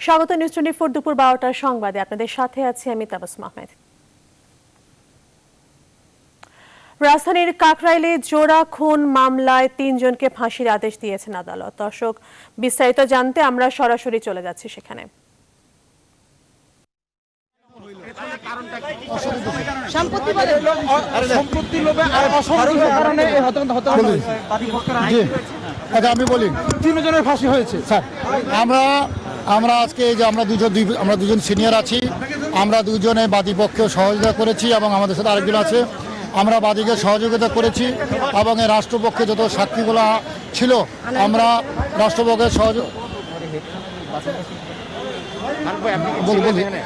স্বাগত নিউজ 24 দুপুর 12টার সংবাদে আপনাদের সাথে আছি আমি তাবাসসুম আহমেদ। রাজধানীর কাকরাইলে জোড়া খুন মামলায় 3 জনকে ফাঁসির আদেশ দিয়েছেন আদালত। দর্শক, বিস্তারিত জানতে আমরা সরাসরি চলে যাচ্ছি সেখানে। আমি বলি 3 জনের ফাঁসি হয়েছে স্যার। আমরা আজকে যে আমরা দুজন সিনিয়র আছি, আমরা দুজনে বাদীপক্ষে সহযোগিতা করেছি এবং আমাদের সাথে আরেকজন আছে। আমরা বাদীকে সহযোগিতা করেছি এবং এই রাষ্ট্রপক্ষে যত সাক্ষীগুলো ছিল আমরা রাষ্ট্রপক্ষের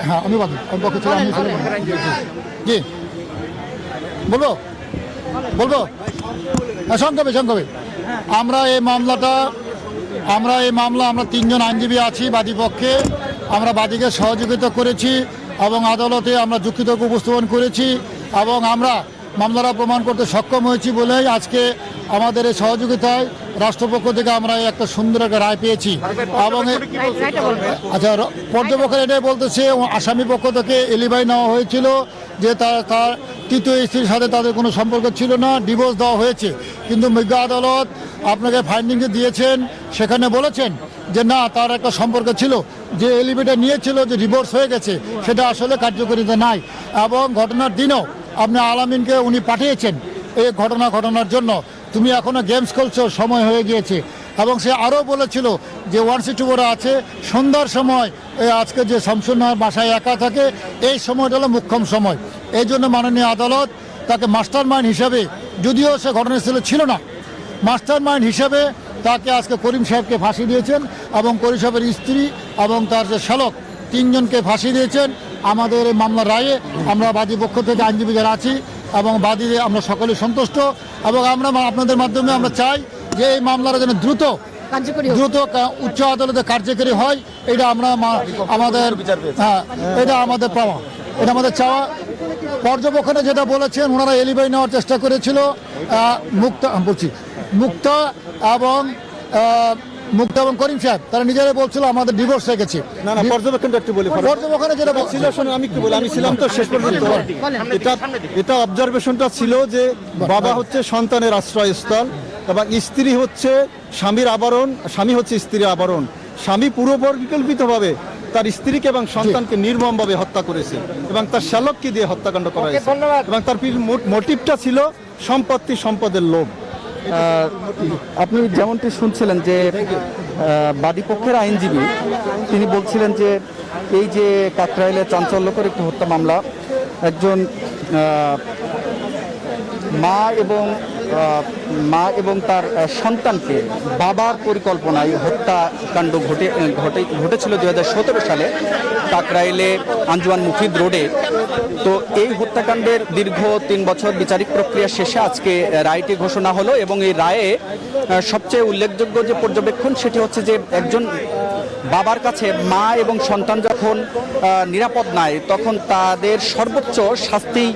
হ্যাঁ আমি পক্ষে ছিলাম। জি বলবো সংক্ষেপে আমরা এই মামলা 3 জন আইনজীবী আছি বাদীপক্ষে। আমরা বাদীকে সহযোগিতা করেছি এবং আদালতে আমরা যুক্তিতর্ক উপস্থাপন করেছি এবং আমরা মামলাটা প্রমাণ করতে সক্ষম হয়েছি বলেই আজকে আমাদের এই সহযোগিতায় রাষ্ট্রপক্ষ থেকে আমরা একটা সুন্দর একটা রায় পেয়েছি। এবং আচ্ছা, পর্যবেক্ষণ এটাই বলতেছে আসামি পক্ষ থেকে এলিবাই নেওয়া হয়েছিল যে তার তৃতীয় স্ত্রীর সাথে তাদের কোনো সম্পর্ক ছিল না, ডিভোর্স দেওয়া হয়েছে। কিন্তু বিজ্ঞ আদালত আপনাকে ফাইন্ডিংয়ে দিয়েছেন, সেখানে বলেছেন যে না, তার একটা সম্পর্ক ছিল, যে এলিভেটর নিয়েছিল যে ডিভোর্স হয়ে গেছে সেটা আসলে কার্যকারিতা নাই। এবং ঘটনার দিনও আপনি আলামিনকে উনি পাঠিয়েছেন এই ঘটনার জন্য, তুমি এখনো গেমস খেলছো, সময় হয়ে গিয়েছে। এবং সে আরও বলেছিল যে 164 আছে সন্ধ্যার সময়, আজকে যে শামসুন্নাহার বাসায় একা থাকে এই সময়টা হলো মুখ্যম সময়। এই জন্য মাননীয় আদালত তাকে মাস্টার মাইন্ড হিসাবে, যদিও সে ঘটনাস্থলে ছিল না, মাস্টার মাইন্ড হিসাবে তাকে আজকে করিম সাহেবকে ফাঁসি দিয়েছেন এবং করিম সাহেবের স্ত্রী এবং তার যে শ্যালক 3 জনকে ফাঁসি দিয়েছেন। আমাদের এই মামলার রায়ে আমরা বাদী পক্ষ থেকে আইনজীবী যারা আছি এবং বাদী আমরা সকলে সন্তুষ্ট এবং আমরা আপনাদের মাধ্যমে আমরা চাই যে এই মামলার যেন দ্রুত উচ্চ আদালতে কার্যকরী হয়। এটা এটা আমাদের পাওয়া, এটা আমাদের চাওয়া। পর্যবেক্ষণে যেটা বলেছেন ওনারা এলিবাই নেওয়ার চেষ্টা করেছিল মুক্তা এবং করিম সাহেব, তারা নিজেরাই বলছিল আমাদের ডিভোর্স হয়ে গেছে। পর্যবেক্ষণে যেটা ছিল আমি একটু বলি, আমি ছিলাম তো শেষ পর্যন্ত। এটা অবজারভেশনটা ছিল যে বাবা হচ্ছে সন্তানের আশ্রয়স্থল এবং স্ত্রী হচ্ছে স্বামীর আবরণ, স্বামী হচ্ছে স্ত্রীর আবরণ। স্বামী পুরো পরিকল্পিতভাবে তার স্ত্রীকে এবং সন্তানকে নির্মমভাবে হত্যা করেছে এবং তার শ্যালককে দিয়ে হত্যাকাণ্ড করা হয়েছে এবং তার মোটিভটা ছিল সম্পদের লোভ। আপনি যেমনটি শুনছিলেন যে বাদীপক্ষের আইনজীবী তিনি বলছিলেন যে এই যে কাকরাইলে চাঞ্চল্যকর একটি হত্যা মামলা, একজন মা এবং তার সন্তানকে বাবার পরিকল্পনায় হত্যাকাণ্ড ঘটেছিল 2017 সালে কাকরাইলে আঞ্জুমান মুফিদ রোডে। তো এই হত্যাকাণ্ডের দীর্ঘ 3 বছর বিচারিক প্রক্রিয়া শেষে আজকে রায়টি ঘোষণা হলো এবং এই রায়ে সবচেয়ে উল্লেখযোগ্য যে পর্যবেক্ষণ সেটি হচ্ছে যে একজন বাবার কাছে মা এবং সন্তান যখন নিরাপদ নয় তখন তাদের সর্বোচ্চ শাস্তি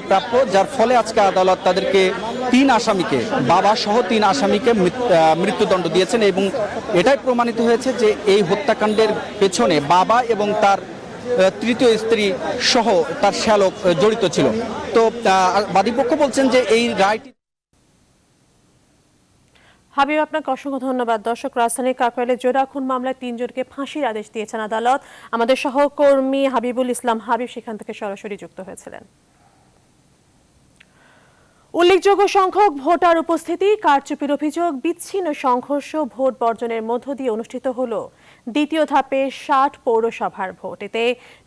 প্রাপ্য, যার ফলে আজকে আদালত তাদেরকে 3 আসামিকে, বাবা সহ 3 আসামিকে মৃত্যুদণ্ড দিয়েছেন এবং এটাই প্রমাণিত হয়েছে যে এই হত্যাকাণ্ডের পেছনে বাবা এবং তার তৃতীয় স্ত্রী সহ তার শ্যালক জড়িত ছিল। তো বাদীপক্ষ বলছেন যে এই রায়টি। হাবিব, আপনাকে অসংখ্য ধন্যবাদ। দর্শক, রাজধানীর কাকরাইলে জোড়া খুন মামলায় 3 জনকে ফাঁসির আদেশ দিয়েছেন আদালত। আমাদের সহকর্মী হাবিবুল ইসলাম হাবিব সেখান থেকে সরাসরি যুক্ত হয়েছিলেন। উল্লেখযোগ্য সংখ্যক ভোটার উপস্থিতি, কারচুপির অভিযোগ, বিচ্ছিন্ন সংঘর্ষ, ভোট বর্জনের মধ্য দিয়ে অনুষ্ঠিত হল দ্বিতীয় ধাপে 60 পৌরসভার ভোট। এতে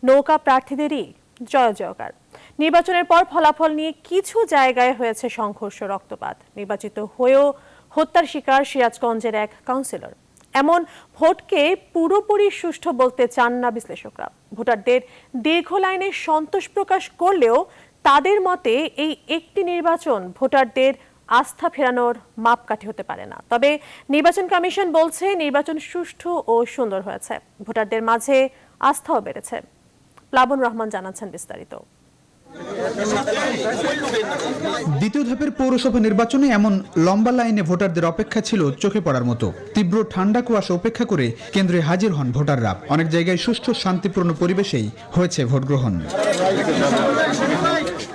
নৌকা প্রার্থীদেরই জয়জয়কার। নির্বাচনের পর ফলাফল নিয়ে কিছু জায়গায় হয়েছে সংঘর্ষ, রক্তপাত। নির্বাচিত হয়েও হত্যার শিকার সিরাজগঞ্জের এক কাউন্সিলর। এমন ভোটকে পুরোপুরি সুষ্ঠু বলতে চান না বিশ্লেষকরা। ভোটারদের দীর্ঘ লাইনে সন্তোষ প্রকাশ করলেও তাদের মতে এই একটি নির্বাচন ভোটারদের আস্থা ফেরানোর মাপকাঠি হতে পারে না। তবে নির্বাচন কমিশন বলছে নির্বাচন সুষ্ঠু ও সুন্দর হয়েছে, ভোটারদের মাঝে আস্থাও বেড়েছে। প্লাবন রহমান জানাচ্ছেন বিস্তারিত। দ্বিতীয় ধাপের পৌরসভা নির্বাচনে এমন লম্বা লাইনে ভোটারদের অপেক্ষা ছিল চোখে পড়ার মতো। তীব্র ঠান্ডা কুয়াশা উপেক্ষা করে কেন্দ্রে হাজির হন ভোটাররা। অনেক জায়গায় সুষ্ঠু শান্তিপূর্ণ পরিবেশেই হয়েছে ভোট গ্রহণ।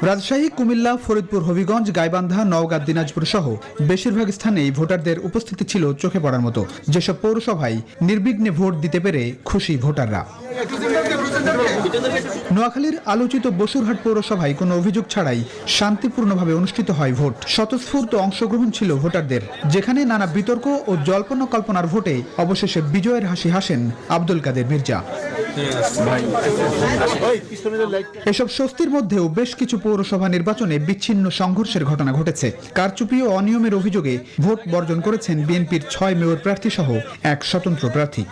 রাজশাহী, কুমিল্লা, ফরিদপুর, হবিগঞ্জ, গাইবান্ধা, নওগাঁ, দিনাজপুর সহ বেশিরভাগ স্থানেই ভোটারদের উপস্থিতি ছিল চোখে পড়ার মতো। যেসব পৌরসভায় নির্বিঘ্নে ভোট দিতে পেরে খুশি ভোটাররা। নোয়াখালীর আলোচিত বসুরহাট পৌরসভায় কোনো অভিযোগ ছাড়াই শান্তিপূর্ণভাবে অনুষ্ঠিত হয় ভোট। স্বতঃস্ফূর্ত অংশগ্রহণ ছিল ভোটারদের। যেখানে নানা বিতর্ক ও জল্পনা কল্পনার ভোটে অবশেষে বিজয়ের হাসি হাসেন আব্দুল কাদের মির্জা। এসব স্বস্তির মধ্যেও বেশ কিছু পৌরসভা নির্বাচনে বিচ্ছিন্ন সংঘর্ষের ঘটনা ঘটেছে। কারচুপি ও অনিয়মের অভিযোগে ভোট বর্জন করেছেন বিএনপির 6 মেয়র প্রার্থী সহ এক স্বতন্ত্র প্রার্থী।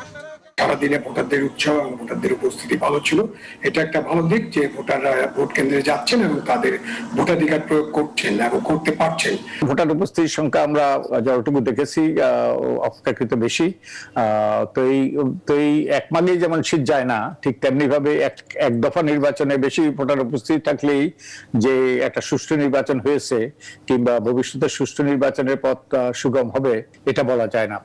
সারাদিনে ভোটারদের উৎসাহ এবং ভোটারদের উপস্থিতি ভালো ছিল। এটা একটা ভালো দিক যে ভোটাররা ভোট কেন্দ্রে যাচ্ছেন এবং তাদের ভোটাধিকার প্রয়োগ করছেন এবং করতে পারছেন। ভোটার উপস্থিতির সংখ্যা আমরা যতটুকু দেখেছি অপেক্ষাকৃত বেশি। তো এই এক মাঘে যেমন শীত যায় না, ঠিক তেমনি ভাবে এক দফা নির্বাচনে বেশি ভোটার উপস্থিতি থাকলেই যে একটা সুষ্ঠু নির্বাচন হয়েছে কিংবা ভবিষ্যতে সুষ্ঠু নির্বাচনের পথ সুগম হবে এটা বলা যায় না।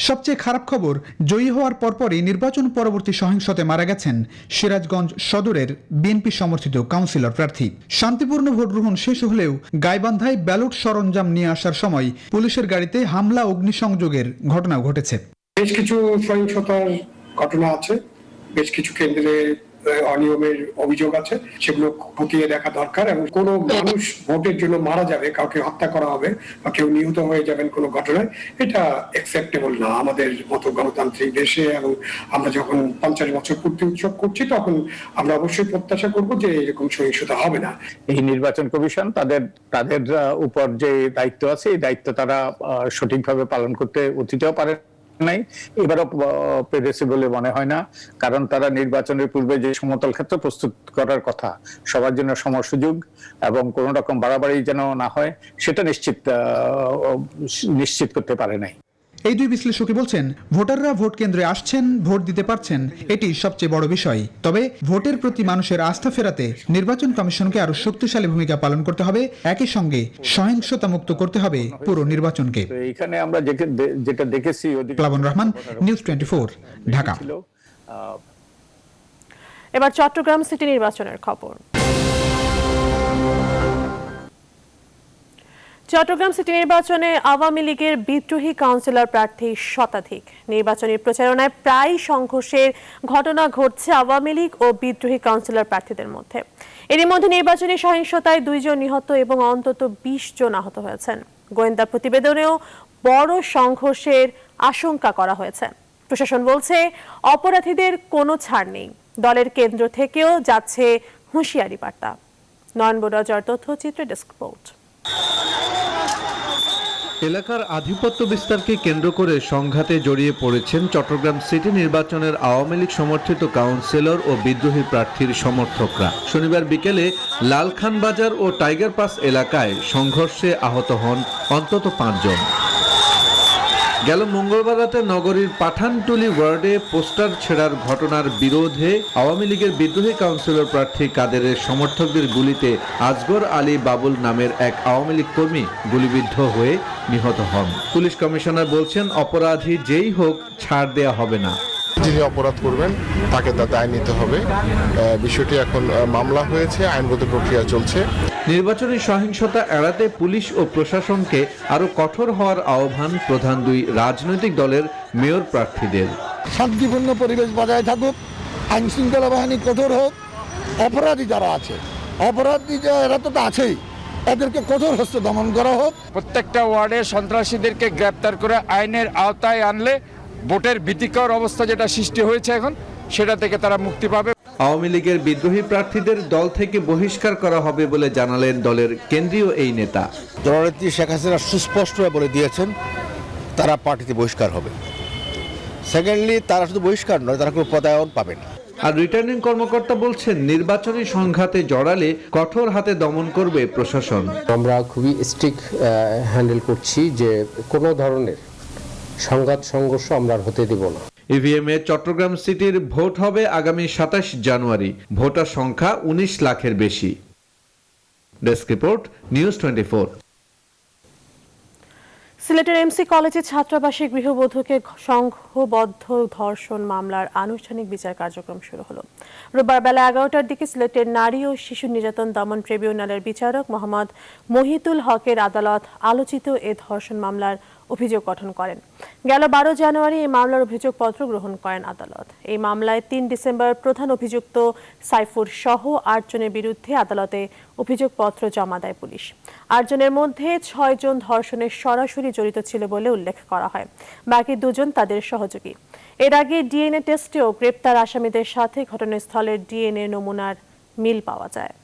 সবচেয়ে খারাপ খবর, জয়ী হওয়ার পরপরই নির্বাচন পরবর্তী সহিংসতায় মারা গেছেন সিরাজগঞ্জ সদরের বিএনপি সমর্থিত কাউন্সিলর প্রার্থী। শান্তিপূর্ণ ভোট গ্রহণ শেষ হলেও গাইবান্ধায় ব্যালট সরঞ্জাম নিয়ে আসার সময় পুলিশের গাড়িতে হামলা, অগ্নিসংযোগের ঘটনাও ঘটেছে। বেশ কিছু সহিংসতার ঘটনা আছে, বেশ কিছু কেন্দ্রে অনিয়মের অভিযোগ আছে, সেগুলো খতিয়ে দেখা দরকার। এবং কোনো মানুষ ভোটের জন্য মারা যাবে, কাউকে হত্যা করা হবে বা কেউ নিহত হয়ে যাবেন কোনো ঘটনায়, এটা অ্যাকসেপ্টেবল না আমাদের মতো গণতান্ত্রিক দেশে। এবং আমরা যখন 50 বছর পূর্তি উৎসব করছি তখন আমরা অবশ্যই প্রত্যাশা করব যে এরকম সহিংসতা হবে না। এই নির্বাচন কমিশন তাদের উপর যে দায়িত্ব আছে এই দায়িত্ব তারা সঠিকভাবে পালন করতে অতীতেও পারে নাই, এবারও পেরেছে বলে মনে হয় না। কারণ তারা নির্বাচনের পূর্বে যে সমতল ক্ষেত্র প্রস্তুত করার কথা, সবার জন্য সম সুযোগ এবং কোন রকম বাড়াবাড়ি যেন না হয়, সেটা নিশ্চিত করতে পারে নাই। এই দুই বিশ্লেষকই বলছেন, ভোটাররা ভোট কেন্দ্রে আসছেন, ভোট দিতে পারছেন, এটি সবচেয়ে বড় বিষয়। তবে ভোটের প্রতি মানুষের আস্থা ফেরাতে নির্বাচন কমিশনকে আরো শক্তিশালী ভূমিকা পালন করতে হবে। একই সঙ্গে সহিংসতা মুক্ত করতে হবে পুরো নির্বাচনকে। এখানে আমরা যেটা দেখেছি, প্লাবন রহমান, নিউজ 24, ঢাকা। এবার চট্টগ্রাম সিটি নির্বাচনের খবর। চট্টগ্রাম সিটি নির্বাচনে আওয়ামী লীগের বিদ্রোহী কাউন্সিলর প্রার্থী শতাধিক। নির্বাচনী প্রচারণায় প্রায় সংঘর্ষের ঘটনা ঘটছে আওয়ামী লীগ ও বিদ্রোহী কাউন্সিলর প্রার্থীদের মধ্যে। এরই মধ্যে নির্বাচনী সহিংসতায় 2 জন নিহত এবং অন্তত 20 জন আহত হয়েছেন। গোয়েন্দা প্রতিবেদনেও বড় সংঘর্ষের আশঙ্কা করা হয়েছে। প্রশাসন বলছে অপরাধীদের কোনো ছাড় নেই। দলের কেন্দ্র থেকেও যাচ্ছে হুঁশিয়ারি বার্তা। নয়ন বড়ুয়ার তথ্যচিত্রে ডেস্ক রিপোর্ট। এলাকার আধিপত্য বিস্তারকে কেন্দ্র করে সংঘাতে জড়িয়ে পড়েছেন চট্টগ্রাম সিটি নির্বাচনের আওয়ামী লীগ সমর্থিত কাউন্সিলর ও বিদ্রোহী প্রার্থীর সমর্থকরা। শনিবার বিকেলে লালখান বাজার ও টাইগার পাস এলাকায় সংঘর্ষে আহত হন অন্তত 5 জন। গেল মঙ্গলবার রাতে নগরীর পাঠানটুলি ওয়ার্ডে পোস্টার ছেঁড়ার ঘটনার বিরোধে আওয়ামী লীগের বিদ্রোহী কাউন্সিলর প্রার্থী কাদেরের সমর্থকদের গুলিতে আজগর আলী বাবুল নামের এক আওয়ামী লীগ কর্মী গুলিবিদ্ধ হয়ে নিহত হন। পুলিশ কমিশনার বলছেন, অপরাধী যেই হোক ছাড় দেয়া হবে না। যিনি অপরাধ করবেন তাকে তার দায় নিতে হবে। বিষয়টি এখন মামলা হয়েছে, আইনগত প্রক্রিয়া চলছে। নির্বাচনী সহিংসতা এড়াতে পুলিশ ও প্রশাসনকে আরো কঠোর হওয়ার আহ্বান প্রধান 2 রাজনৈতিক দলের মেয়র প্রার্থীদের। শান্তিপূর্ণ পরিবেশ বজায় থাকুক, আইন শৃঙ্খলা বাহিনী কঠোর হোক, অপরাধী যারা আছে, অপরাধী এরা তো আছেই, এদেরকে কঠোর হস্তে দমন করা হোক। প্রত্যেকটা ওয়ার্ডে সন্ত্রাসীদেরকে গ্রেপ্তার করে আইনের আওতায় আনলে ভোটের ভীতিকর অবস্থা যেটা সৃষ্টি হয়েছে এখন, সেটা থেকে তারা মুক্তি পাবে। আওয়ামী লীগের বিদ্রোহী প্রার্থীদের দল থেকে বহিষ্কার করা হবে বলে জানালেন দলের কেন্দ্রীয় এই নেতা। জননেত্রী শেখ হাসিনা সুস্পষ্ট বলে দিয়েছেন তারা পার্টিতে বহিষ্কার হবে। সেকেন্ডলি, তারা শুধু বহিষ্কার নয়, তারা কোনো পদায়ন পাবে না। আর রিটার্নিং কর্মকর্তা বলছেন, নির্বাচনী সংঘাতে জড়ালে কঠোর হাতে দমন করবে প্রশাসন। আমরা খুবই স্ট্রিক্ট হ্যান্ডেল করছি যে কোনো ধরনের সংঘাত সংঘর্ষ আমরা হতে দেব না। ইভিএমে চট্টগ্রাম সিটির ভোট হবে আগামী 27 জানুয়ারি। ভোটার সংখ্যা 19 লাখের বেশি। Desk report, news 24। সিলেটের এমসি কলেজে ছাত্রাবাসে গৃহবধূকে সংঘবদ্ধ ধর্ষণ মামলার আনুষ্ঠানিক বিচার কার্যক্রম শুরু হলো। রোববার বেলা 11টার দিকে সিলেটের নারী ও শিশু নির্যাতন দমন ট্রিবিউনালের বিচারক মোহাম্মদ মহিতুল হকের আদালত আলোচিত এ ধর্ষণ মামলার অভিযোগ গঠন করেন। গেল 12 জানুয়ারি এই মামলার অভিযোগপত্র গ্রহণ করেন আদালত। এই মামলায় 3 ডিসেম্বর প্রধান অভিযুক্ত সাইফুর সহ 8 জনের বিরুদ্ধে আদালতে অভিযোগপত্র জমা দেয় পুলিশ। 8 জনের মধ্যে 6 জন ধর্ষণের সরাসরি জড়িত ছিল বলে উল্লেখ করা হয়, বাকি 2 জন তাদের সহযোগী। এর আগে ডিএনএ টেস্টেও গ্রেপ্তার আসামিদের সাথে ঘটনাস্থলের ডিএনএ নমুনার মিল পাওয়া যায়।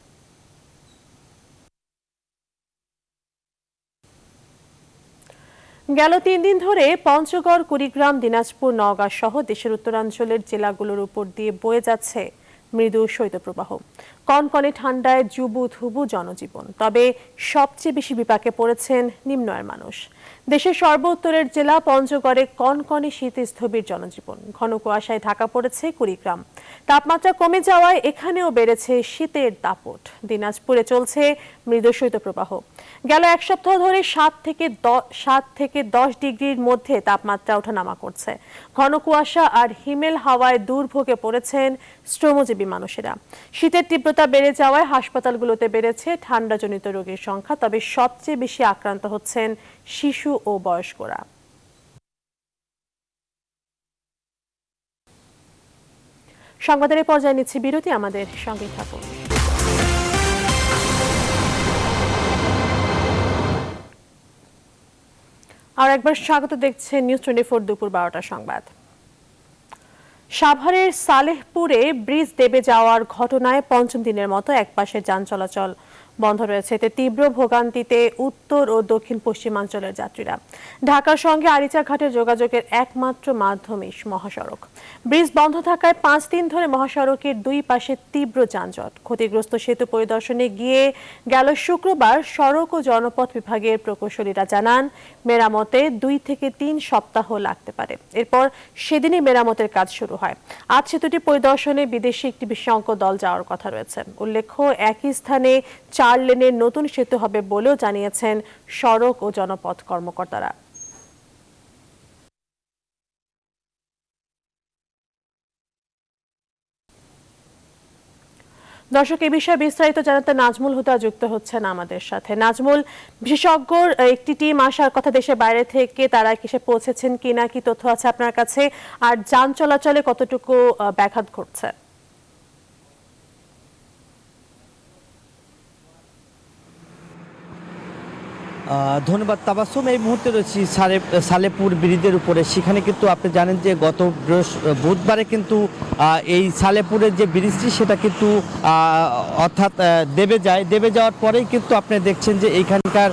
গেল 3 দিন ধরে পঞ্চগড়, কুড়িগ্রাম, দিনাজপুর, নওগাঁ সহ দেশের উত্তরাঞ্চলের জেলাগুলোর উপর দিয়ে বয়ে যাচ্ছে মৃদু শৈত্যপ্রবাহ। কনকনে ঠান্ডায় জুবুথুবু জনজীবন, তবে সবচেয়ে বেশি বিপাকে পড়েছেন নিম্ন আয়ের মানুষ। দেশের সর্বোত্তরের জেলা পঞ্চগড়ে কনকনে শীতে স্থবির জনজীবন। ঘন কুয়াশায় ঢাকা পড়েছে কুড়িগ্রাম। তাপমাত্রা কমে যাওয়ায় এখানেও বেড়েছে শীতের দাপট। দিনাজপুরে চলছে মৃদু শৈত্যপ্রবাহ। গেল 1 সপ্তাহ ধরে 7 থেকে 10 ডিগ্রির মধ্যে তাপমাত্রা ওঠানামা করছে। ঘন কুয়াশা আর হিমেল হাওয়ায় দুর্ভোগে পড়েছেন শ্রমজীবী মানুষেরা। শীতের তীব্রতা বেড়ে যাওয়ায় হাসপাতালগুলোতে বেড়েছে ঠান্ডাজনিত রোগীর সংখ্যা, তবে সবচেয়ে বেশি আক্রান্ত হচ্ছেন শিশু ও বয়স্করা। সংবাদের পর্যায়ে নিচ্ছি বিরতি, আমাদের সঙ্গে থাকুন। আর একবার স্বাগত, দেখছেন নিউজ 24 দুপুর 12টার সংবাদ। সাভারের সালেহপুরে ব্রিজ দেবে যাওয়ার ঘটনায় 5ম দিনের মতো একপাশে যান চলাচল বন্ধ রয়েছে। এতে তীব্র ভোগান্তিতে উত্তর ও দক্ষিণ পশ্চিমাঞ্চলের যাত্রীরা। ঢাকার সঙ্গে আরিচাঘাটের যোগাযোগের একমাত্র মাধ্যমই মহাসড়ক। ব্রিজ বন্ধ থাকায় 5 দিন ধরে মহাসড়কের 2 পাশে তীব্র যানজট। ক্ষতিগ্রস্ত সেতু পরিদর্শনে গিয়ে গেল শুক্রবার সড়ক ও জনপথ বিভাগের প্রকৌশলীরা জানান, মেরামতে 2 থেকে 3 সপ্তাহ লাগতে পারে। এরপর সেদিনই মেরামতের কাজ শুরু হয়। আজ সেতুটি পরিদর্শনে বিদেশি একটি বিশেষজ্ঞ দল যাওয়ার কথা রয়েছে। উল্লেখ্য, একই স্থানে 4 লেনের নতুন সেতু হবে বলেও জানিয়েছেন সড়ক ও জনপথ কর্মকর্তারা। দর্শক, এই বিষয়ে বিস্তারিত জানাতে নাজমুল হুদা যুক্ত হচ্ছেন আমাদের সাথে। নাজমুল, বিশেষজ্ঞর একটি টিম আসার কথা দেশের বাইরে থেকে, তারা কিসে পৌঁছেছেন কিনা, কি তথ্য আছে আপনার কাছে, আর যান চলাচলে কতটুকু ব্যাঘাত ঘটছে? ধন্যবাদ তাবাসসুম। এই মুহূর্তে রয়েছি সালেপুর ব্রিজের উপরে। সেখানে কিন্তু আপনি জানেন যে গত বুধবারে কিন্তু এই সালেপুরের যে ব্রিজটি সেটা কিন্তু অর্থাৎ দেবে যাওয়ার পরেই কিন্তু আপনি দেখছেন যে এইখানকার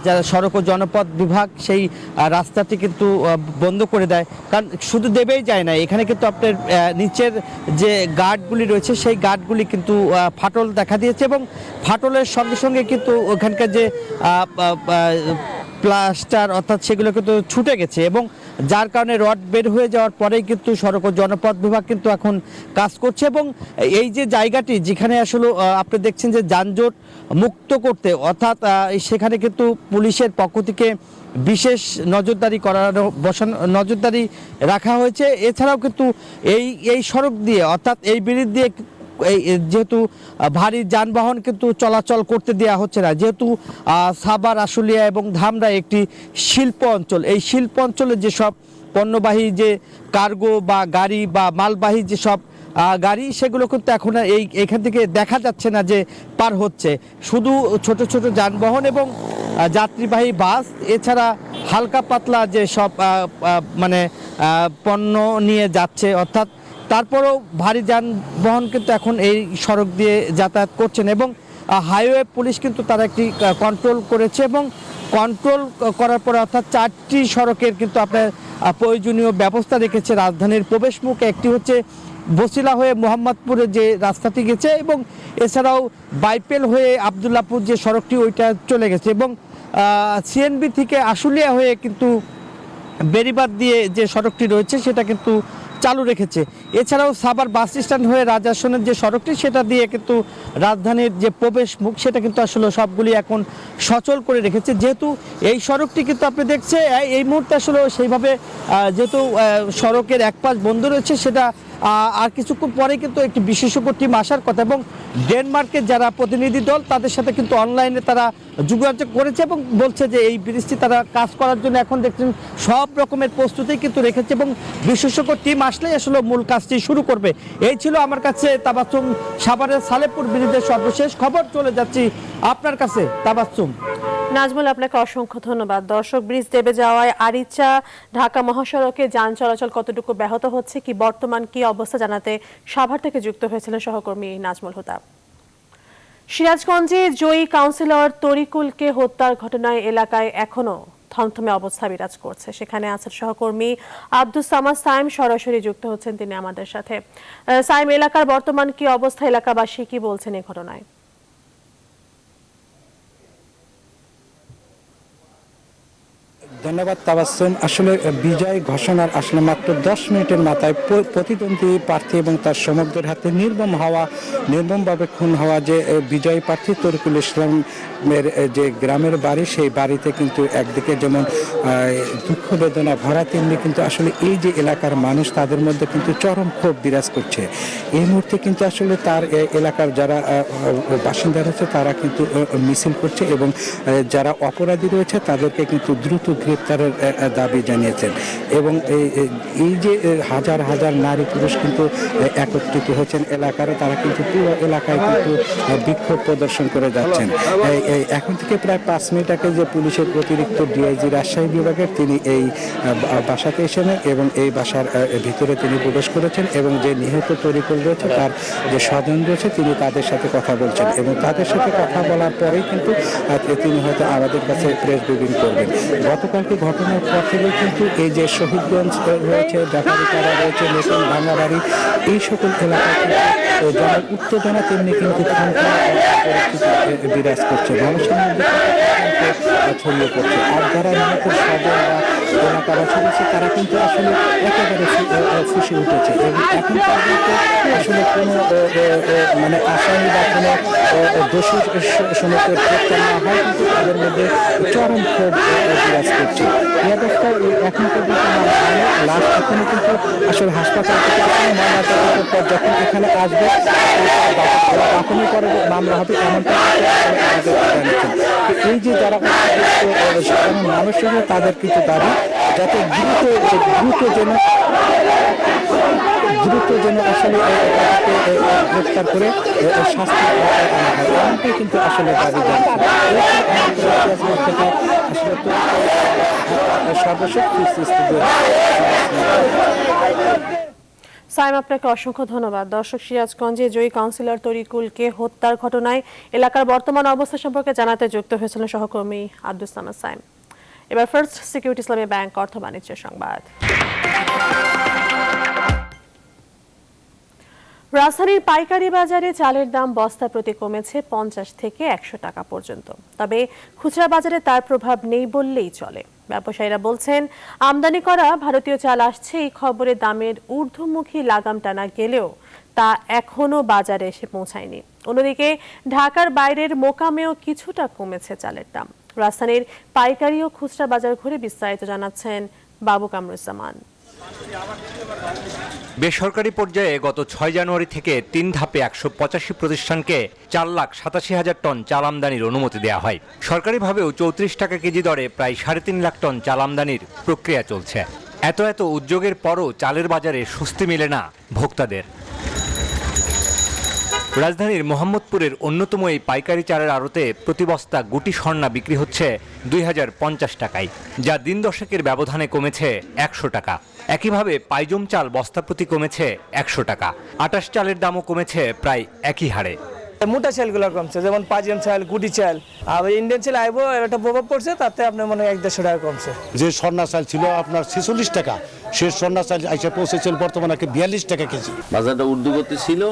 যারা সড়ক ও জনপথ বিভাগ সেই রাস্তাটি কিন্তু বন্ধ করে দেয়। কারণ শুধু দেবেই যায় না, এখানে কিন্তু আপনার নিচের যে গার্ডগুলি রয়েছে সেই গার্ডগুলি কিন্তু ফাটল দেখা দিয়েছে, এবং ফাটলের সঙ্গে সঙ্গে কিন্তু ওখানকার যে প্লাস্টার অর্থাৎ সেগুলো কিন্তু ছুটে গেছে, এবং যার কারণে রড বের হয়ে যাওয়ার পরেই কিন্তু সড়ক ও জনপথ বিভাগ কিন্তু এখন কাজ করছে। এবং এই যে জায়গাটি যেখানে আসলে আপনি দেখছেন যে যানজট মুক্ত করতে, অর্থাৎ সেখানে কিন্তু পুলিশের পক্ষ থেকে বিশেষ নজরদারি রাখা হয়েছে। এছাড়াও কিন্তু এই সড়ক দিয়ে, অর্থাৎ এই ব্রিজ দিয়ে যেহেতু ভারী যানবাহন কিন্তু চলাচল করতে দেওয়া হচ্ছে না, যেহেতু সাভার, আশুলিয়া এবং ধামরা একটি শিল্প অঞ্চল। এই শিল্প অঞ্চলে যেসব পণ্যবাহী যে কার্গো বা গাড়ি বা মালবাহী যেসব গাড়ি, সেগুলো কিন্তু এখন এইখান থেকে দেখা যাচ্ছে না যে পার হচ্ছে। শুধু ছোট ছোট যানবাহন এবং যাত্রীবাহী বাস, এছাড়া হালকা পাতলা যে সব পণ্য নিয়ে যাচ্ছে, অর্থাৎ তারপরেও ভারী যানবাহন কিন্তু এখন এই সড়ক দিয়ে যাতায়াত করছেন। এবং হাইওয়ে পুলিশ কিন্তু তারা একটি কন্ট্রোল করেছে, এবং কন্ট্রোল করার পরে অর্থাৎ 4টি সড়কের কিন্তু আপনার প্রয়োজনীয় ব্যবস্থা রেখেছে। রাজধানীর প্রবেশ মুখ একটি হচ্ছে বসিলা হয়ে মোহাম্মদপুরে যে রাস্তাটি গেছে, এবং এছাড়াও বাইপেল হয়ে আবদুল্লাপুর যে সড়কটি ওইটা চলে গেছে, এবং সিএনবি থেকে আশুলিয়া হয়ে কিন্তু বেরিবাদ দিয়ে যে সড়কটি রয়েছে সেটা কিন্তু চালু রেখেছে। এছাড়াও সাভার বাস স্ট্যান্ড হয়ে রাজাসনের যে সড়কটি সেটা দিয়ে কিন্তু রাজধানীর যে প্রবেশ মুখ সেটা কিন্তু আসলে সবগুলি এখন সচল করে রেখেছে। যেহেতু এই সড়কটি কিন্তু আপনি দেখছে এই মুহূর্তে আসলে সেইভাবে যেহেতু সড়কের এক পাশ বন্ধ রয়েছে, সেটা আর কিছুক্ষণ পরে কিন্তু একটি বিশেষজ্ঞ টিম আসার কথা এবং ডেনমার্কের যারা প্রতিনিধি দল তাদের সাথে কিন্তু অনলাইনে তারা যোগাযোগ করেছে এবং বলছে যে এই ব্রিজটি তারা কাজ করার জন্য এখন দেখছেন সব রকমের প্রস্তুতি কিন্তু রেখেছে এবং বিশেষজ্ঞ টিম আসলেই আসলে মূল কাজটি শুরু করবে। এই ছিল আমার কাছে তাবাসসুম সাভারের সালেপুর ব্রিজের সর্বশেষ খবর। চলে যাচ্ছি আপনার কাছে তাবাসসুম। নাজমুল, আপনাকে অসংখ্য ধন্যবাদ। দর্শক, ব্রিজ দেবে যাওয়ায় আরিচা ঢাকা মহাসড়কে যান চলাচল কতটুকু ব্যাহত হচ্ছে, কি বর্তমান কি অবস্থা জানাতে সাভার থেকে যুক্ত হয়েছিলেন সহকর্মী নাজমুল হুদা। সিরাজগঞ্জে জয়ী কাউন্সিলর তরিকুলকে হত্যার ঘটনায় এলাকায় এখনো থমথমে অবস্থা বিরাজ করছে। সেখানে আছেন সহকর্মী আব্দুস সামাদ সাইম, সরাসরি যুক্ত হচ্ছেন তিনি আমাদের সাথে। সাইম, এলাকার বর্তমান কি অবস্থা, এলাকাবাসী কি বলছেন এই ঘটনায়? ধন্যবাদ তাবাসসুম। আসলে বিজয় ঘোষণার আসলে মাত্র 10 মিনিটের মাথায় প্রতিদ্বন্দ্বী প্রার্থী এবং তার সমর্থকদের হাতে নির্মমভাবে খুন হওয়া যে বিজয়ী প্রার্থী তরিকুল ইসলামের যে গ্রামের বাড়ি, সেই বাড়িতে কিন্তু একদিকে যেমন দুঃখ বেদনা ভরা, তেমনি কিন্তু আসলে এই যে এলাকার মানুষ তাদের মধ্যে কিন্তু চরম ক্ষোভ বিরাজ করছে। এই মুহূর্তে কিন্তু আসলে তার এলাকার যারা বাসিন্দা রয়েছে তারা কিন্তু মিছিল করছে এবং যারা অপরাধী রয়েছে তাদেরকে কিন্তু দ্রুত গ্রেপ্তারের দাবি জানিয়েছেন এবং এই যে হাজার হাজার নারী পুরুষ কিন্তু একত্রিত হয়েছেন এলাকার, তারা কিন্তু পুরো এলাকায় কিন্তু বিক্ষোভ প্রদর্শন করে যাচ্ছেন। এখন থেকে প্রায় 5 মিনিট আগে যে পুলিশের অতিরিক্ত ডিআইজি রাজশাহী বিভাগের তিনি এই বাসাতে এসেছেন এবং এই বাসার ভিতরে তিনি প্রবেশ করেছেন এবং যে নিহত তরিকুল রয়েছে তার যে স্বজন রয়েছে তিনি তাদের সাথে কথা বলছেন এবং তাদের সাথে কথা বলার পরেই কিন্তু তিনি হয়তো আমাদের কাছে প্রেস ব্রিফিং করবেন। গতকালকে ঘটনার পর থেকে কিন্তু এই যে শহীদগঞ্জ রয়েছে, ব্যাপারীপাড়া রয়েছে, নতুন ভাঙাবাড়ি, এই সকল এলাকায় যেমন উত্তেজনা তেমনি কিন্তু পরিস্থিতি বিরাজ করছে, মানুষের মধ্যে ছড়িয়ে পড়ছে। আর যারা নিহত স্বজন বা এলাকাবাসী রয়েছে তারা কিন্তু আসলে একেবারে ফুসে উঠেছে এবং এখন পর্যন্ত আসলে কোনো মানে আসামি বা কোনো দোষী সমস্ত গ্রেপ্তার না হয় কিন্তু তাদের মধ্যে চরম ক্ষোভ বিরাজ করছে। এই অবস্থায় এখন পর্যন্ত লাশ এখনো কিন্তু আসলে হাসপাতাল থেকে ময়নাতদন্তের পর যখন এখানে আসবে তখনই পরে মামলা হবে এমনটা জানিয়েছেন। এই যে যারা সাধারণ মানুষ রয়েছে তাদের কিন্তু দাবি যাতে দ্রুত যেন আসলে গ্রেফতার করে শাস্তি আনা হয়, এমনটাই কিন্তু আসলে দাবি জানিয়েছে। সাইম, আপনাকে অসংখ্য ধন্যবাদ। দর্শক, সিরাজগঞ্জে জয়ী কাউন্সিলর তরিকুলকে হত্যার ঘটনায় এলাকার বর্তমান অবস্থা সম্পর্কে জানাতে যুক্ত হয়েছিলেন সহকর্মী আব্দুস সামাদ সাইম। এবার ফার্স্ট সিকিউরিটি ইসলামী ব্যাংক অর্থ বাণিজ্য সংবাদ। রাজধানীর পাইকারি বাজারে চালের দাম বস্তা প্রতি কমেছে 50 থেকে 100 টাকা পর্যন্ত। তবে খুচরা বাজারে তার প্রভাব নেই বললেই চলে। ব্যবসায়ীরা বলছেন, আমদানি করা ভারতীয় চাল আসছে, এই খবরে দামের ঊর্ধ্বমুখী লাগাম টানা গেলেও তা এখনো বাজারে এসে পৌঁছায়নি। অন্যদিকে ঢাকার বাইরের মোকামেও কিছুটা কমেছে চালের দাম। রাজধানীর পাইকারি ও খুচরা বাজার ঘুরে বিস্তারিত জানাচ্ছেন বাবু কামরুজ্জামান। বেসরকারি পর্যায়ে গত 6 জানুয়ারি থেকে 3 ধাপে 185 প্রতিষ্ঠানকে 4,87,000 টন চাল আমদানির অনুমতি দেওয়া হয়। সরকারিভাবেও 34 টাকা কেজি দরে প্রায় 3.5 লাখ টন চাল আমদানির প্রক্রিয়া চলছে। এত উদ্যোগের পরও চালের বাজারে স্বস্তি মেলে না ভোক্তাদের। রাজধানীর মোহাম্মদপুরের অন্যতম এই পাইকারি চালের আড়তে প্রতি বস্তা গুটি স্বর্ণা বিক্রি হচ্ছে 2050 টাকায়, যা দিন দশেকের ব্যবধানে কমেছে 100 টাকা। একইভাবে পাইজম চাল বস্তা প্রতি কমেছে 100 টাকা। 28 চালের দামও কমেছে প্রায় একই হারে। মোটা চালগুলো কমছে, যেমন পাইজম চাল, গুটি চাল, আর ইন্ডিয়ান চাল আইবো একটা প্রভাব পড়ছে, তাতে আপনার মনে হয় 150 টাকা কমছে। যে স্বর্ণা চাল ছিল আপনার 46 টাকা, সে স্বর্ণা চাল এসে পৌঁছেছিল বর্তমানে 42 টাকা কেজি। বাজারটা ঊর্ধ্বগতি ছিল,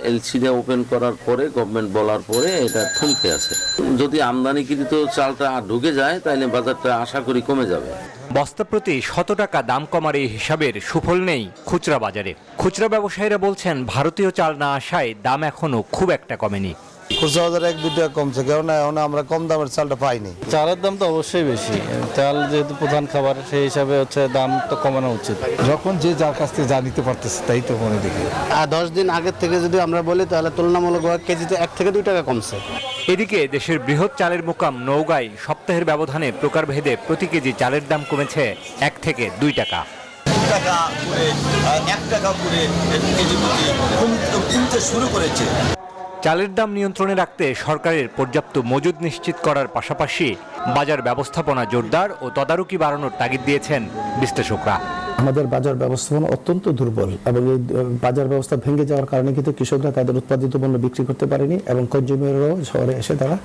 এলসিডি ওপেন করার পরে গভর্নমেন্ট বলার পরে এটা থমকে আছে। যদি আমদানিকৃত চালটা ঢুকে যায় তাহলে বাজারটা আশা করি কমে যাবে। বস্তা প্রতি 100 টাকা দাম কমার এই হিসাবের সুফল নেই খুচরা বাজারে। খুচরা ব্যবসায়ীরা বলছেন ভারতীয় চাল না আসায় দাম এখনো খুব একটা কমেনি। খুচরা বাজারে 1-2 টাকা কমছে, কারণ এখন আমরা কম দামের চালটা পাইনি। চালের দাম তো অবশ্যই বেশি, চাল যেহেতু প্রধান খাবার সেই হিসাবে হচ্ছে দাম তো কমানো উচিত। যখন যে যার কাছ থেকে যা নিতে পারতেছে তাই তো মনে দেখি। আর 10 দিন আগের থেকে যদি আমরা বলি তাহলে তুলনামূলক কেজিতে 1 থেকে 2 টাকা কমছে। এদিকে দেশের বৃহৎ চালের মোকাম নওগাঁয় সপ্তাহের ব্যবধানে প্রকারভেদে প্রতি কেজি চালের দাম কমেছে 1 থেকে 2 টাকা। 2 টাকা করে 1 টাকা করে কেজি কমতে শুরু করেছে। চালের দাম নিয়ন্ত্রণে রাখতে সরকারের পর্যাপ্ত মজুদ নিশ্চিত করার পাশাপাশি বাজার ব্যবস্থাপনা জোরদার ও তদারকি বাড়ানোর তাগিদ দিয়েছেন বিশ্লেষকরা। আমাদের বাজার ব্যবস্থাপনা অত্যন্ত দুর্বল এবং এই বাজার ব্যবস্থা ভেঙে যাওয়ার কারণে কিন্তু কৃষকরা তাদের উৎপাদিত পণ্য বিক্রি করতে পারেনি এবং কনজিউমাররাও শহরে এসে তারা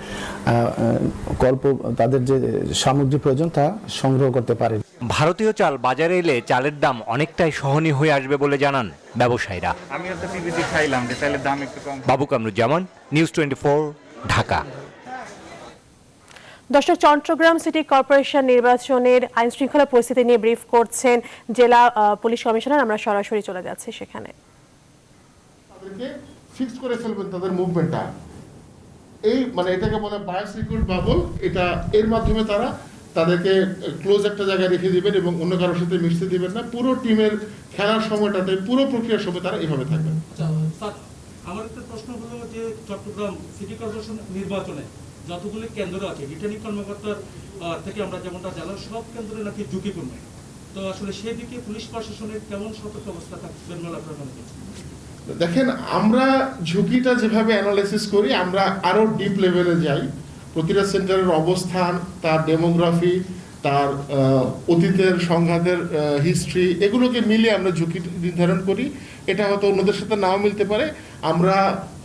তাদের যে সামগ্রী প্রয়োজন তা সংগ্রহ করতে পারে। ভারতীয় চাল বাজারে এলে চালের দাম অনেকটাই সহনীয় হয়ে আসবে বলে জানান ব্যবসায়ীরা। বাবু কামরুজ্জামান, নিউজ 24, ঢাকা। দর্শক, চট্টগ্রাম সিটি কর্পোরেশন নির্বাচনের আইন শৃঙ্খলা পরিস্থিতি নিয়ে ব্রিফ করছেন জেলা পুলিশ কমিশনার। আমরা সরাসরি চলে যাচ্ছি সেখানে। তাদেরকে ফিক্স করে ফেলবেন তাদের মুভমেন্টটা, এই মানে এটাকে বলে বায়াস রিক্রুট বাবল। এটা এর মাধ্যমে তারা তাদেরকে ক্লোজ একটা জায়গায় রেখে দিবেন এবং অন্য কারোর সাথে মিশতে দিবেন না। পুরো টিমের খেলার সময়টাতে পুরো প্রক্রিয়ার সময় তারা এভাবে থাকবেন। আমার একটা প্রশ্ন হলো যে চট্টগ্রাম সিটি কর্পোরেশন নির্বাচনে যতগুলি কেন্দ্র আছে রিটার্নিং কর্মকর্তার থেকে আমরা যেমনটা জানলাম সব কেন্দ্রে নাকি ঝুঁকিপূর্ণ, তো আসলে সেদিকে পুলিশ প্রশাসনের কেমন সতর্ক অবস্থা থাকবেন বলে আপনারা মনে করছেন? দেখেন, আমরা ঝুঁকিটা যেভাবে অ্যানালাইসিস করি আমরা আরো ডিপ লেভেলে যাই। প্রতিটা সেন্টারের অবস্থান, তার ডেমোগ্রাফি, তার অতীতের সংঘাতের হিস্ট্রি, এগুলোকে মিলিয়ে আমরা ঝুঁকি নির্ধারণ করি। এটা হয়তো অন্যদের সাথে নাও মিলতে পারে। আমরা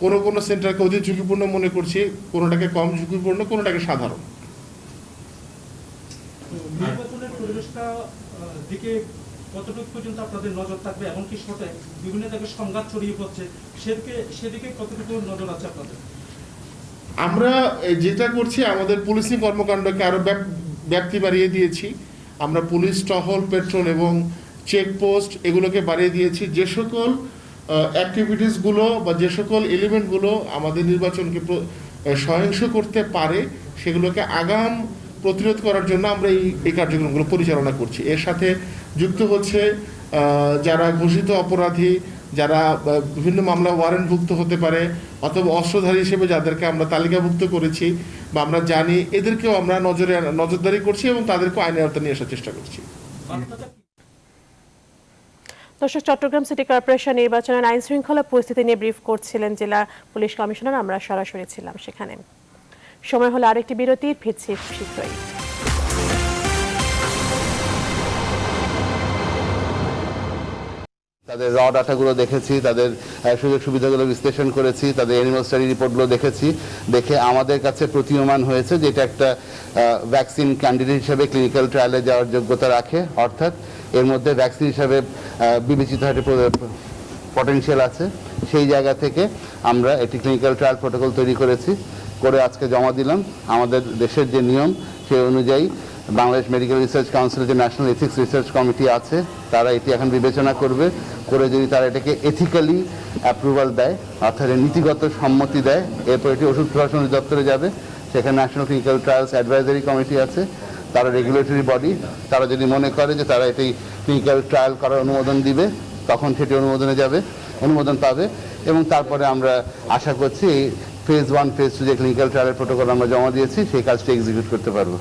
কোনো সেন্টারকে অধিক ঝুঁকিপূর্ণ মনে করছি, কোনোটাকে কম ঝুঁকিপূর্ণ, কোনোটাকে সাধারণ। নির্বাচনের পরিবেশটা দিকে কতটুকু পর্যন্ত আপনাদের নজর থাকবে, এমনকি শর্টে বিভিন্ন জায়গায় সংঘাত ছড়িয়ে পড়ছে, সেদিকে কতটুকু নজর আছে আপনাদের? আমরা যেটা করছি আমাদের পুলিশিং কর্মকাণ্ডকে আরো ব্যাপ্তি বাড়িয়ে দিয়েছি। আমরা পুলিশ টহল, পেট্রোল এবং চেকপোস্ট এগুলোকে বাড়িয়ে দিয়েছি। যে সকল অ্যাক্টিভিটিসগুলো বা যে সকল এলিমেন্টগুলো আমাদের নির্বাচনকে সহিংস করতে পারে সেগুলোকে আগাম প্রতিরোধ করার জন্য আমরা এই কার্যক্রমগুলো পরিচালনা করছি। এর সাথে যুক্ত হচ্ছে যারা ঘোষিত অপরাধী, যারা বিভিন্ন মামলা ওয়ারেন্টভুক্ত হতে পারে অথবা অস্ত্রধারী হিসেবে যাদেরকে আমরা তালিকাভুক্ত করেছি বা আমরা জানি, এদেরকেও আমরা নজরদারি করছি এবং তাদেরকে আইনের আওতায় নিয়ে আসার চেষ্টা করছি। দর্শক, চট্টগ্রাম সিটি কর্পোরেশন নির্বাচনের আইন শৃঙ্খলা পরিস্থিতি নিয়ে ব্রিফ করছিলেন জেলা পুলিশ কমিশনার। আমরা সরাসরি ছিলাম সেখানে। সময় হলো আরেকটি বিরতির, ফিরছি শীঘ্রই। তাদের র ডাটাগুলো দেখেছি, তাদের সুযোগ সুবিধাগুলো বিশ্লেষণ করেছি, তাদের অ্যানিমাল স্টাডি রিপোর্টগুলো দেখেছি। দেখে আমাদের কাছে প্রতীয়মান হয়েছে যে এটা একটা ভ্যাকসিন ক্যান্ডিডেট হিসেবে ক্লিনিক্যাল ট্রায়ালে যাওয়ার যোগ্যতা রাখে, অর্থাৎ এর মধ্যে ভ্যাকসিন হিসাবে বিবেচিত একটা পটেনশিয়াল আছে। সেই জায়গা থেকে আমরা একটি ক্লিনিক্যাল ট্রায়াল প্রোটোকল তৈরি করেছি, করে আজকে জমা দিলাম। আমাদের দেশের যে নিয়ম সেই অনুযায়ী বাংলাদেশ মেডিকেল রিসার্চ কাউন্সিলের যে ন্যাশনাল এথিক্স রিসার্চ কমিটি আছে তারা এটি এখন বিবেচনা করবে, করে যদি তারা এটাকে এথিক্যালি অ্যাপ্রুভাল দেয়, অর্থাৎ নীতিগত সম্মতি দেয়, এরপর এটি ওষুধ প্রশাসন অধিদপ্তরে যাবে। সেখানে national clinical trials advisory committee আছে, তারা রেগুলেটরি বডি। তারা যদি মনে করে যে তারা এটি ক্লিনিক্যাল ট্রায়াল করার অনুমোদন দিবে তখন সেটি অনুমোদন পাবে এবং তারপরে আমরা আশা করছি এই ফেজ 1 ফেজ 2 যে ক্লিনিক্যাল ট্রায়ালের প্রোটোকল আমরা জমা দিয়েছি সেই কাজটি এক্সিকিউট করতে পারবো।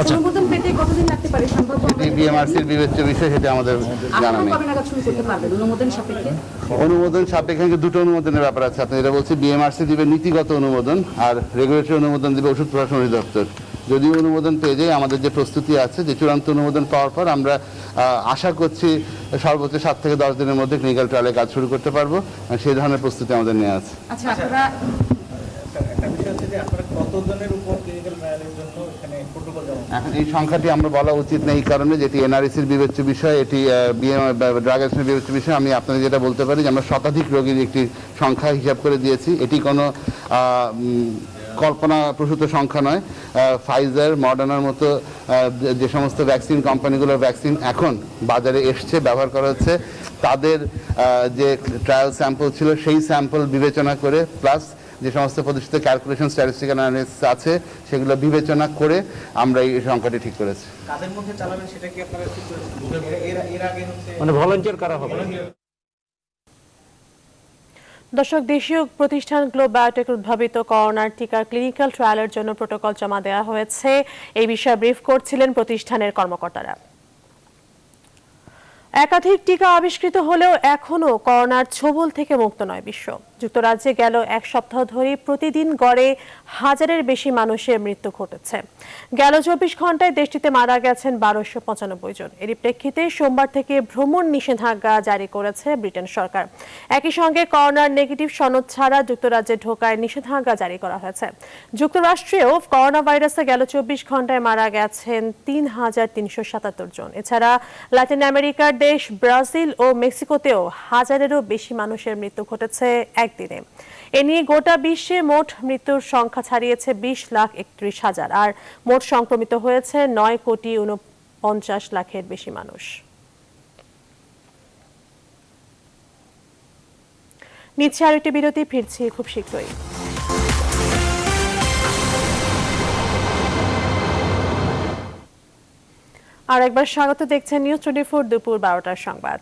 অনুমোদন পেতে কতদিন লাগতে পারে? সম্ভব এটি বিএমআরসির বিবেচ্য বিষয়, সেটা আমাদের জানা নেই। কবে নাগাদ শুরু করতে পারবেন অনুমোদন সাপেক্ষে? অনুমোদন সাপেক্ষে দুটো অনুমোদনের ব্যাপার আছে। আপনি যেটা বলছি, বিএমআরসি দিবে নীতিগত অনুমোদন আর রেগুলেটরি অনুমোদন দিবে ওষুধ প্রশাসন অধিদপ্তর। যদিও অনুমোদন পেয়ে যায়, আমাদের যে প্রস্তুতি আছে, যে চূড়ান্ত অনুমোদন পাওয়ার পর আমরা আশা করছি সর্বোচ্চ 7 থেকে 10 দিনের মধ্যে ক্লিনিক্যাল ট্রায়ালে কাজ শুরু করতে পারবো। সেই ধরনের প্রস্তুতি আমাদের নেওয়া আছে। আচ্ছা, আপনারা একটা বিষয় হচ্ছে যে আপনারা কতজনের উপর ক্লিনিক্যাল ট্রায়ালের জন্য এখানে প্রোটোকল জমা এখন এই সংখ্যাটি আমরা বলা উচিত না এই কারণে যেটি এনআরএসির বিবেচ্য বিষয়, এটি ড্রাগ অ্যাডিকশনের বিবেচ্য বিষয়। আমি আপনাদের যেটা বলতে পারি যে আমরা শতাধিক রোগীর একটি সংখ্যা হিসাব করে দিয়েছি। এটি কোনো কল্পনাপ্রসূত সংখ্যা নয়। ফাইজার, মডার্নার মতো যে সমস্ত ভ্যাকসিন কোম্পানিগুলোর ভ্যাকসিন এখন বাজারে এসছে, ব্যবহার করা হচ্ছে, তাদের যে ট্রায়াল স্যাম্পল ছিল সেই স্যাম্পল বিবেচনা করে প্লাস যে সমস্ত প্রতিষ্ঠিত ক্যালকুলেশন স্ট্যাটিস্টিক্যাল অ্যানালিসিস আছে সেগুলো বিবেচনা করে আমরা এই সংখ্যাটি ঠিক করেছি। কাদের মধ্যে চালাবেন সেটা কি আপনারা ঠিক করেছেন? এর আগে মানে ভলান্টিয়ার করা হবে। দর্শক, দেশীয় প্রতিষ্ঠান গ্লোব বায়োটেক উদ্ভাবিত করোনার টিকার ক্লিনিক্যাল ট্রায়ালের জন্য প্রোটোকল জমা দেওয়া হয়েছে। এই বিষয়ে ব্রিফ করছিলেন প্রতিষ্ঠানের কর্মকর্তারা। একাধিক টিকা আবিষ্কৃত হলেও এখনও করোনার ছোবল থেকে মুক্ত নয় বিশ্ব। যুক্তরাজ্যে গেল এক সপ্তাহ ধরে প্রতিদিন গড়ে 1000-এর বেশি মানুষের মৃত্যু ঘটেছে। গেল 24 ঘন্টায় দেশটিতে মারা গেছেন 1295 জন। এরই প্রেক্ষিতে সোমবার থেকে ভ্রমণ নিষেধাজ্ঞা জারি করেছে ব্রিটেন সরকার। একই সঙ্গে করোনার নেগেটিভ সনদ ছাড়া যুক্তরাজ্যে ঢোকায় নিষেধাজ্ঞা জারি করা হয়েছে। যুক্তরাষ্ট্রেও করোনা ভাইরাসে গেল 24 ঘন্টায় মারা গেছেন 3377 জন। এছাড়া লাতিন আমেরিকার দেশ ব্রাজিল ও মেক্সিকোতেও 1000-এরও বেশি মানুষের মৃত্যু ঘটেছে একদিনে। এ নিয়ে গোটা বিশ্বে মোট মৃত্যুর সংখ্যা ছাড়িয়েছে 20,31,000 আর মোট সংক্রমিত হয়েছে 9,49,00,000-এর বেশি মানুষ। নিচ্ছে আরেকটি বিরতি, ফিরছি খুব শীঘ্রই। আর একবার স্বাগত, দেখছেন নিউজ 24 দুপুর 12টার সংবাদ।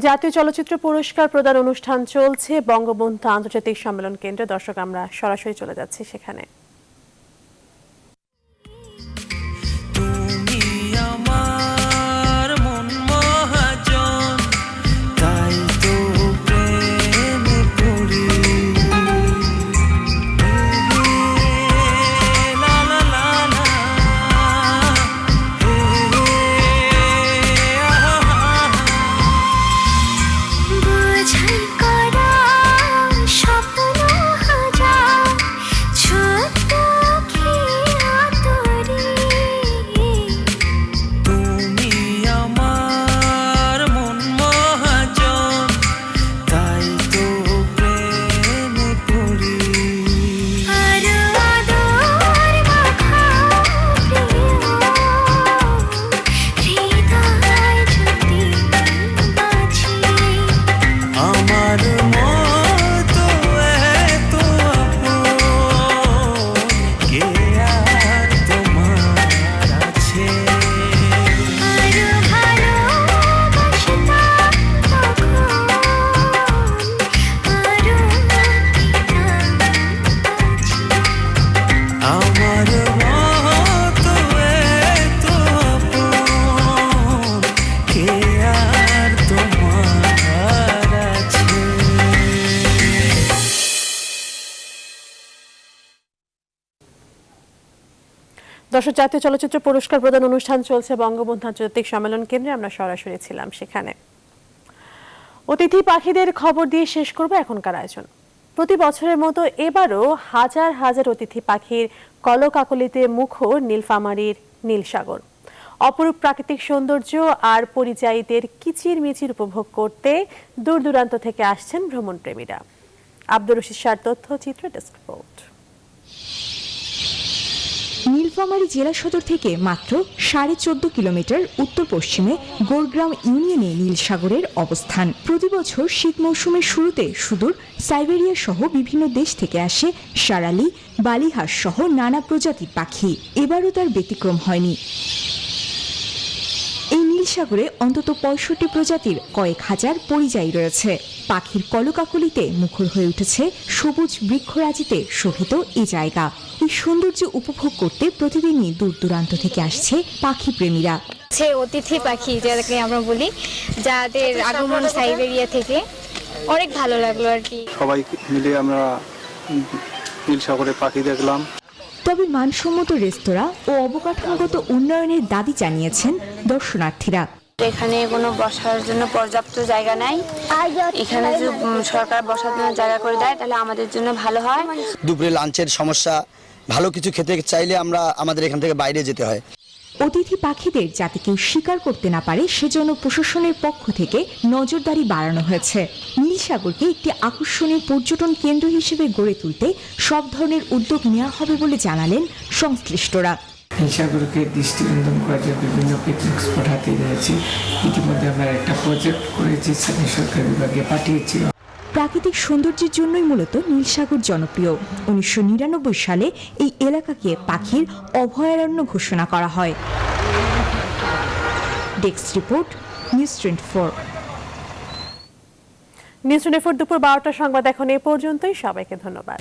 জাতীয় চলচ্চিত্র পুরস্কার প্রদান অনুষ্ঠান চলছে বঙ্গবন্ধু আন্তর্জাতিক সম্মেলন কেন্দ্রে। দর্শক, আমরা সরাসরি চলে যাচ্ছি সেখানে। দর্শক, জাতীয় চলচ্চিত্র পুরস্কার প্রদান অনুষ্ঠান চলছে বঙ্গবন্ধু আন্তর্জাতিক সম্মেলন কেন্দ্রে। আমরা সরাসরি ছিলাম সেখানে। অতিথি পাখিদের খবর দিয়ে শেষ করব এখনকার আয়োজন। প্রতি বছরের মতো এবারও হাজার হাজার অতিথি পাখির কলকাকলিতে মুখর নীলফামারীর নীলসাগর। অপরূপ প্রাকৃতিক সৌন্দর্য আর পরিযায়ীদের কিচিরমিচির উপভোগ করতে দূর দূরান্ত থেকে আসছেন ভ্রমণপ্রেমীরা। আব্দুর রশিদ শাহর তথ্যচিত্র, ডেস্ক রিপোর্ট। নীলফামারী জেলা সদর থেকে মাত্র 14.5 কিলোমিটার উত্তর পশ্চিমে গোরগ্রাম ইউনিয়নে নীলসাগরের অবস্থান। প্রতি বছর শীত মৌসুমের শুরুতে সুদূর সাইবেরিয়া সহ বিভিন্ন দেশ থেকে আসে সারালি, বালিহাঁস সহ নানা প্রজাতির পাখি। এবারও তার ব্যতিক্রম হয়নি। এই নীলসাগরে অন্তত 65 প্রজাতির কয়েক হাজার পরিযায়ী রয়েছে। পাখির কলকাকলিতে মুখর হয়ে উঠেছে সবুজ বৃক্ষরাজিতে শোভিত এই জায়গা। এই সৌন্দর্য উপভোগ করতে প্রতিদিনই দূর দূরান্ত থেকে আসছে পাখি প্রেমীরা। অতিথি পাখি যাদেরকে আমরা বলি, যাদের আগমন সাইবেরিয়া থেকে, অনেক ভালো লাগলো আর কি। সবাই মিলে আমরা নীলসাগরে পাখি দেখলাম। তবে মানসম্মত রেস্তোরাঁ ও অবকাঠামোগত উন্নয়নের দাবি জানিয়েছেন দর্শনার্থীরা। এখানে কোনো বসার জন্য পর্যাপ্ত জায়গা নাই, এখানে যদি সরকার বসার জন্য জায়গা করে দেয় তাহলে আমাদের জন্য ভালো হয়। দুপুরে লাঞ্চের সমস্যা, ভালো কিছু খেতে চাইলে আমরা আমাদের এখান থেকে বাইরে যেতে হয়। অতিথি পাখিদের যাতে কেউ শিকার করতে না পারে সেজন্য প্রশাসনের পক্ষ থেকে নজরদারি বাড়ানো হয়েছে। নীলসাগরকে একটি আকর্ষণীয় পর্যটন কেন্দ্র হিসেবে গড়ে তুলতে সব ধরনের উদ্যোগ নেওয়া হবে বলে জানালেন সংশ্লিষ্টরা। নীলসাগরকে দৃষ্টিনন্দন করার জন্য বিভিন্ন পিকনিক স্পট হাতে রয়েছে। ইতিমধ্যে আমরা একটা প্রজেক্ট করেছি, স্থানীয় সরকার বিভাগে পাঠিয়েছি। প্রাকৃতিক সৌন্দর্যের জন্যই মূলত নীলসাগর জনপ্রিয়। 1999 সালে এই এলাকাকে পাখির অভয়ারণ্য ঘোষণা করা হয়। Desk report, news 24। নিউজ 24 দুপুর 12টার সংবাদ এখন এ পর্যন্তই। সবাইকে ধন্যবাদ।